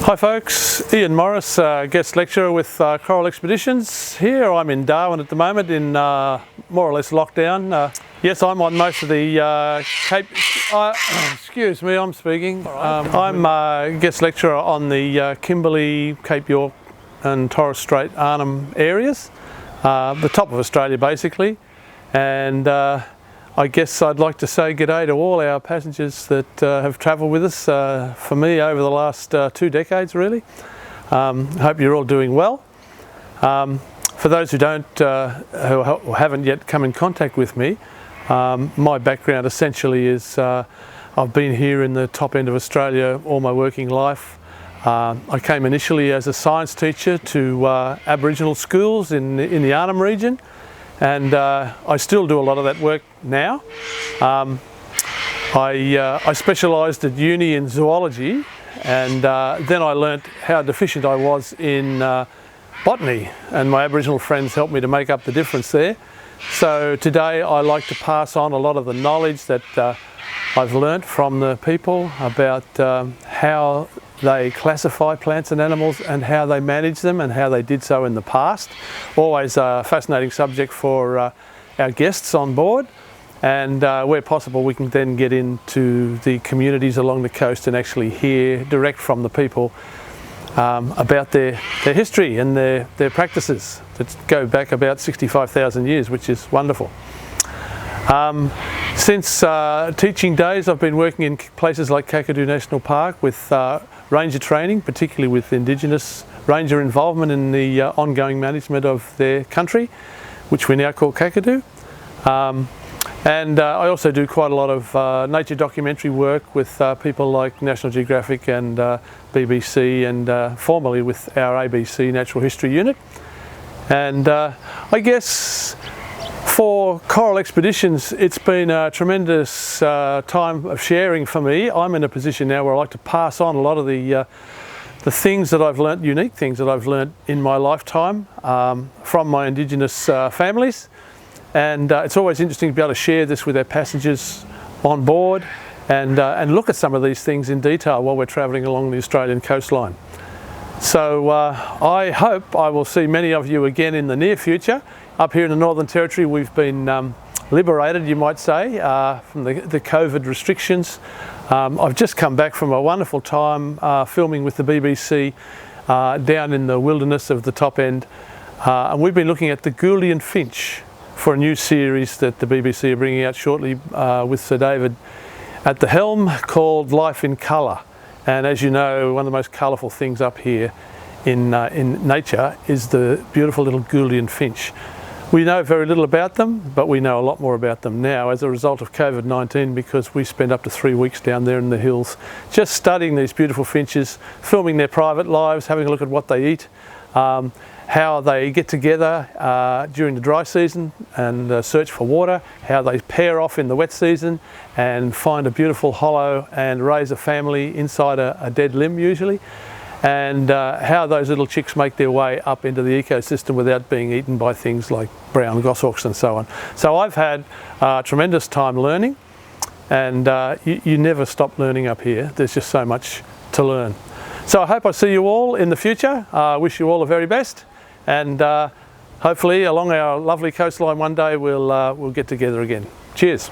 Hi folks, Ian Morris, guest lecturer with Coral Expeditions. Here I'm in Darwin at the moment in more or less lockdown. Yes, I'm on most of the Cape... excuse me, I'm speaking. I'm a guest lecturer on the Kimberley, Cape York and Torres Strait Arnhem areas, the top of Australia basically. And I guess I'd like to say g'day to all our passengers that have travelled with us, for me over the last 2 decades really. Hope you're all doing well. For those who don't, who haven't yet come in contact with me, my background essentially is I've been here in the top end of Australia all my working life. I came initially as a science teacher to Aboriginal schools in the Arnhem region. And I still do a lot of that work now. I specialised at uni in zoology, and then I learnt how deficient I was in botany, and my Aboriginal friends helped me to make up the difference there. So today I like to pass on a lot of the knowledge that I've learnt from the people about how they classify plants and animals and how they manage them and how they did so in the past. Always a fascinating subject for our guests on board, and where possible we can then get into the communities along the coast and actually hear direct from the people about their history and their practices that go back about 65,000 years, which is wonderful. Since teaching days I've been working in places like Kakadu National Park with ranger training, particularly with Indigenous ranger involvement in the ongoing management of their country, which we now call Kakadu. And I also do quite a lot of nature documentary work with people like National Geographic and BBC, and formerly with our ABC Natural History Unit. And I guess for Coral Expeditions, it's been a tremendous time of sharing for me. I'm in a position now where I like to pass on a lot of the things that I've learnt, unique things that I've learnt in my lifetime from my Indigenous families. And it's always interesting to be able to share this with our passengers on board and look at some of these things in detail while we're travelling along the Australian coastline. So I hope I will see many of you again in the near future. Up here in the Northern Territory we've been liberated, you might say, from the COVID restrictions. I've just come back from a wonderful time filming with the BBC down in the wilderness of the top end, and we've been looking at the Gouldian finch for a new series that the BBC are bringing out shortly with Sir David at the helm, called Life in Colour. And as you know, one of the most colourful things up here in nature is the beautiful little Gouldian finch. We know very little about them, but we know a lot more about them now as a result of COVID-19, because we spent up to 3 weeks down there in the hills just studying these beautiful finches, filming their private lives, having a look at what they eat, how they get together during the dry season and search for water, how they pair off in the wet season and find a beautiful hollow and raise a family inside a dead limb usually, and how those little chicks make their way up into the ecosystem without being eaten by things like brown goshawks and so on. So I've had tremendous time learning, and you never stop learning up here. There's just so much to learn. So I hope I see you all in the future. I wish you all the very best, and hopefully along our lovely coastline one day we'll get together again. Cheers.